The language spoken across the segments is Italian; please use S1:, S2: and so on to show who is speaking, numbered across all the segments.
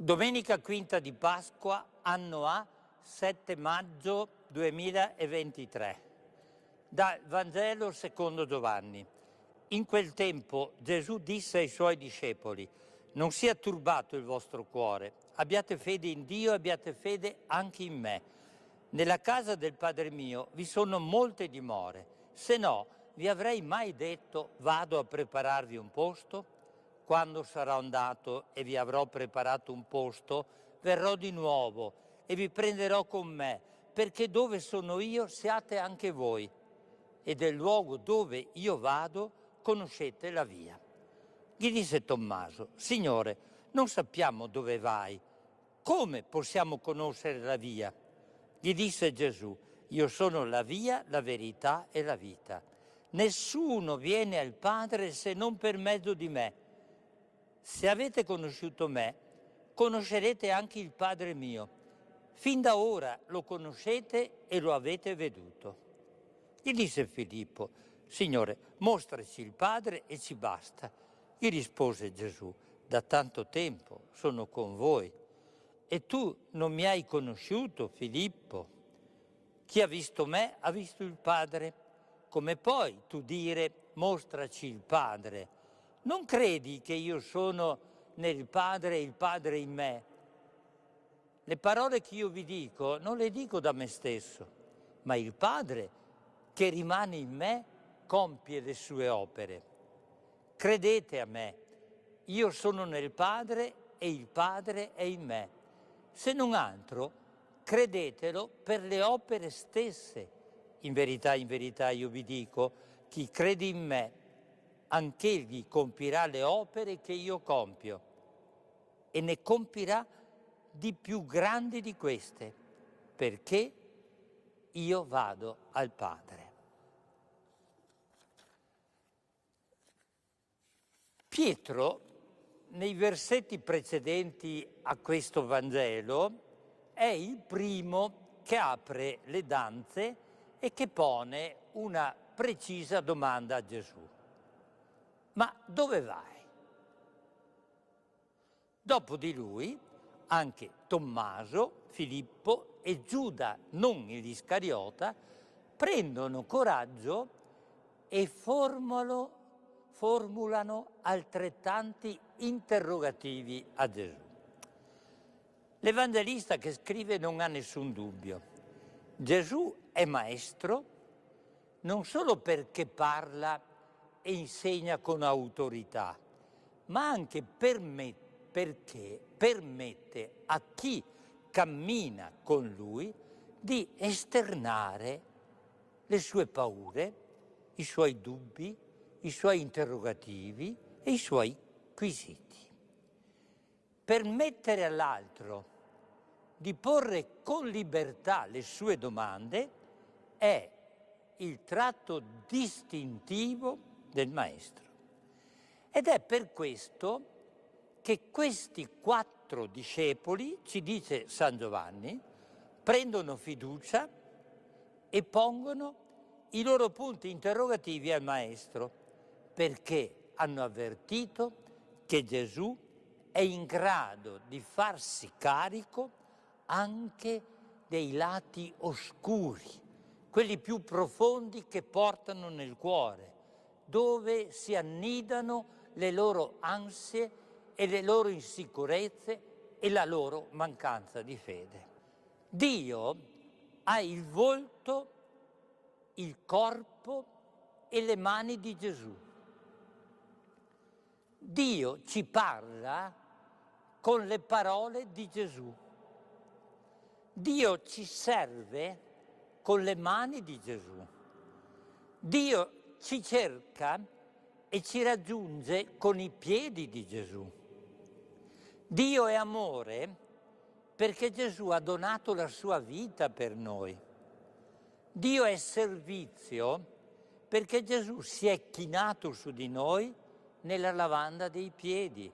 S1: Domenica quinta di Pasqua, anno A, 7 maggio 2023. Dal Vangelo secondo Giovanni. In quel tempo Gesù disse ai suoi discepoli: non sia turbato il vostro cuore, abbiate fede in Dio e abbiate fede anche in me. Nella casa del Padre mio vi sono molte dimore, se no vi avrei mai detto vado a prepararvi un posto? Quando sarò andato e vi avrò preparato un posto, verrò di nuovo e vi prenderò con me, perché dove sono io siate anche voi, e del luogo dove io vado conoscete la via. Gli disse Tommaso: Signore, non sappiamo dove vai, come possiamo conoscere la via? Gli disse Gesù: io sono la via, la verità e la vita. Nessuno viene al Padre se non per mezzo di me. Se avete conosciuto me, conoscerete anche il Padre mio. Fin da ora lo conoscete e lo avete veduto. Gli disse Filippo: Signore, mostraci il Padre e ci basta. Gli rispose Gesù: da tanto tempo sono con voi e tu non mi hai conosciuto, Filippo. Chi ha visto me ha visto il Padre. Come puoi tu dire mostraci il Padre? Non credi che io sono nel Padre e il Padre in me? Le parole che io vi dico non le dico da me stesso, ma il Padre che rimane in me compie le sue opere. Credete a me, io sono nel Padre e il Padre è in me. Se non altro, credetelo per le opere stesse. In verità io vi dico, chi crede in me, anch'egli compirà le opere che io compio e ne compirà di più grandi di queste, perché io vado al Padre. Pietro, nei versetti precedenti a questo Vangelo, è il primo che apre le danze e che pone una precisa domanda a Gesù. Ma dove vai? Dopo di lui anche Tommaso, Filippo e Giuda, non l'Iscariota, prendono coraggio e formulano altrettanti interrogativi a Gesù. L'Evangelista che scrive non ha nessun dubbio. Gesù è maestro non solo perché parla e insegna con autorità, ma anche perché permette a chi cammina con lui di esternare le sue paure, i suoi dubbi, i suoi interrogativi e i suoi quesiti. Permettere all'altro di porre con libertà le sue domande è il tratto distintivo del Maestro. Ed è per questo che questi 4 discepoli, ci dice San Giovanni, prendono fiducia e pongono i loro punti interrogativi al Maestro, perché hanno avvertito che Gesù è in grado di farsi carico anche dei lati oscuri, quelli più profondi che portano nel cuore, dove si annidano le loro ansie e le loro insicurezze e la loro mancanza di fede. Dio ha il volto, il corpo e le mani di Gesù. Dio ci parla con le parole di Gesù. Dio ci serve con le mani di Gesù. Dio ci cerca e ci raggiunge con i piedi di Gesù. Dio è amore perché Gesù ha donato la sua vita per noi. Dio è servizio perché Gesù si è chinato su di noi nella lavanda dei piedi.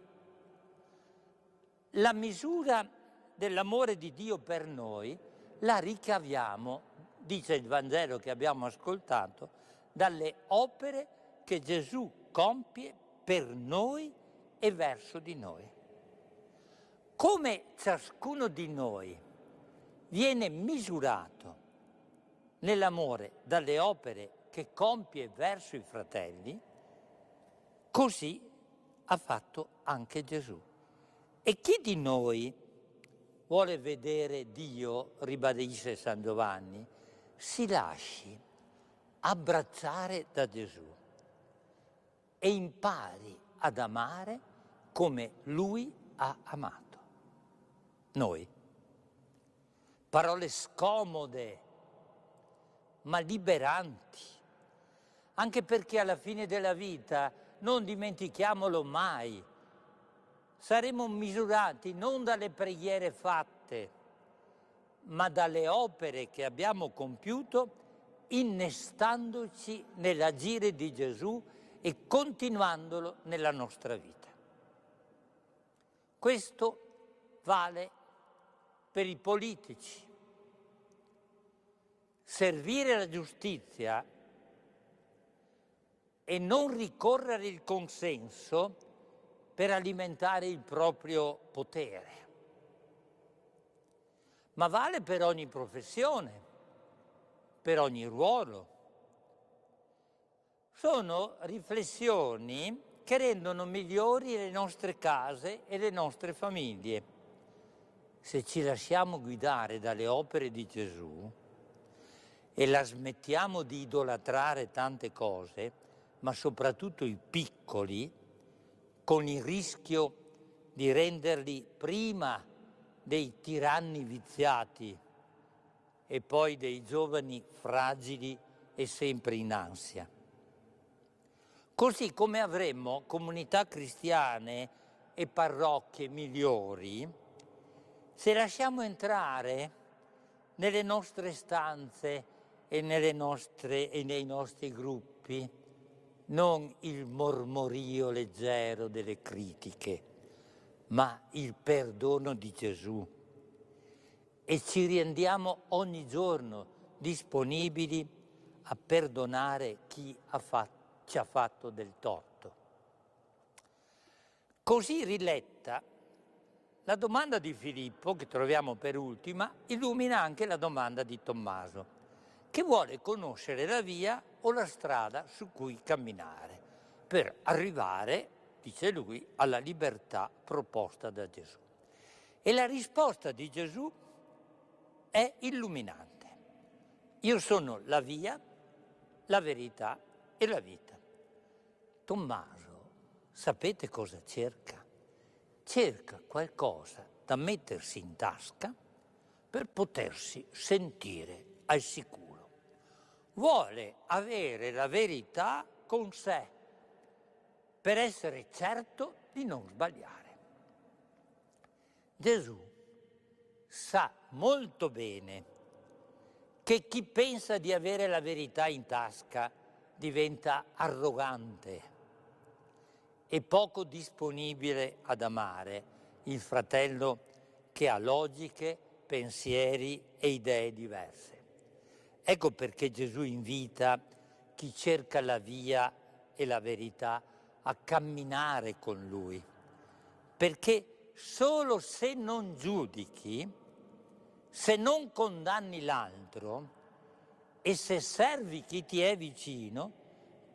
S1: La misura dell'amore di Dio per noi la ricaviamo, dice il Vangelo che abbiamo ascoltato, dalle opere che Gesù compie per noi e verso di noi. Come ciascuno di noi viene misurato nell'amore dalle opere che compie verso i fratelli, così ha fatto anche Gesù. E chi di noi vuole vedere Dio, ribadisce San Giovanni, si lasci abbracciare da Gesù e impari ad amare come Lui ha amato. Noi. Parole scomode, ma liberanti, anche perché alla fine della vita, non dimentichiamolo mai, saremo misurati non dalle preghiere fatte, ma dalle opere che abbiamo compiuto, innestandoci nell'agire di Gesù e continuandolo nella nostra vita. Questo vale per i politici. Servire la giustizia e non ricorrere il consenso per alimentare il proprio potere. Ma vale per ogni professione, per ogni ruolo. Sono riflessioni che rendono migliori le nostre case e le nostre famiglie. Se ci lasciamo guidare dalle opere di Gesù e la smettiamo di idolatrare tante cose, ma soprattutto i piccoli, con il rischio di renderli prima dei tiranni viziati e poi dei giovani fragili e sempre in ansia. Così come avremmo comunità cristiane e parrocchie migliori se lasciamo entrare nelle nostre stanze e nei nostri gruppi non il mormorio leggero delle critiche, ma il perdono di Gesù. E ci rendiamo ogni giorno disponibili a perdonare chi ci ha fatto del torto. Così riletta, la domanda di Filippo, che troviamo per ultima, illumina anche la domanda di Tommaso, che vuole conoscere la via o la strada su cui camminare per arrivare, dice lui, alla libertà proposta da Gesù. E la risposta di Gesù è illuminante. Io sono la via, la verità e la vita. Tommaso, sapete cosa cerca? Cerca qualcosa da mettersi in tasca per potersi sentire al sicuro. Vuole avere la verità con sé per essere certo di non sbagliare. Gesù sa molto bene che chi pensa di avere la verità in tasca diventa arrogante e poco disponibile ad amare il fratello che ha logiche, pensieri e idee diverse. Ecco perché Gesù invita chi cerca la via e la verità a camminare con Lui, perché solo se non giudichi, se non condanni l'altro e se servi chi ti è vicino,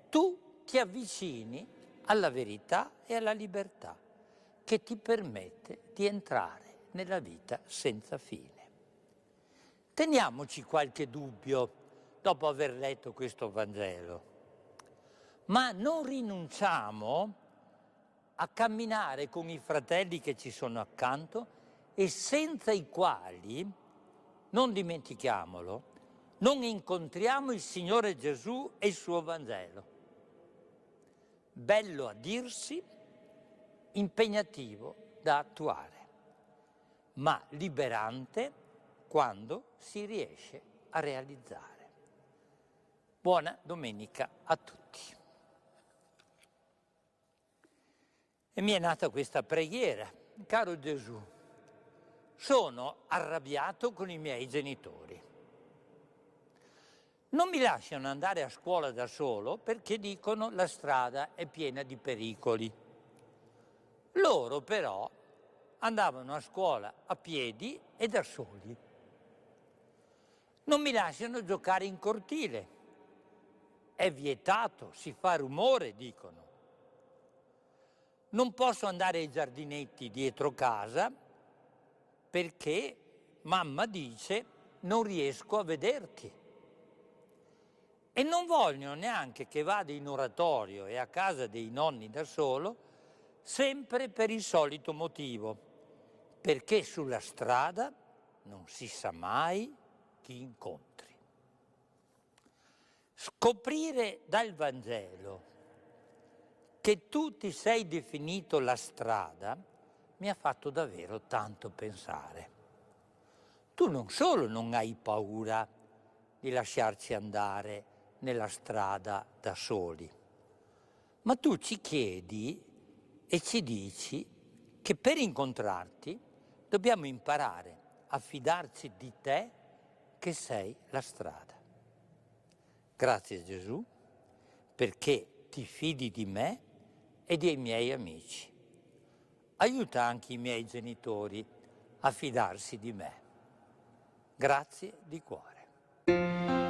S1: tu ti avvicini alla verità e alla libertà che ti permette di entrare nella vita senza fine. Teniamoci qualche dubbio dopo aver letto questo Vangelo, ma non rinunciamo a camminare con i fratelli che ci sono accanto e senza i quali, non dimentichiamolo, non incontriamo il Signore Gesù e il suo Vangelo. Bello a dirsi, impegnativo da attuare, ma liberante quando si riesce a realizzare. Buona domenica a tutti. E mi è nata questa preghiera. Caro Gesù, sono arrabbiato con i miei genitori. Non mi lasciano andare a scuola da solo perché dicono la strada è piena di pericoli. Loro però andavano a scuola a piedi e da soli. Non mi lasciano giocare in cortile. È vietato, si fa rumore, dicono. Non posso andare ai giardinetti dietro casa perché mamma dice non riesco a vederti. E non vogliono neanche che vada in oratorio e a casa dei nonni da solo, sempre per il solito motivo, perché sulla strada non si sa mai chi incontri. Scoprire dal Vangelo che tu ti sei definito la strada mi ha fatto davvero tanto pensare. Tu non solo non hai paura di lasciarci andare nella strada da soli, ma tu ci chiedi e ci dici che per incontrarti dobbiamo imparare a fidarci di te che sei la strada. Grazie Gesù, perché ti fidi di me e dei miei amici. Aiuta anche i miei genitori a fidarsi di me. Grazie di cuore.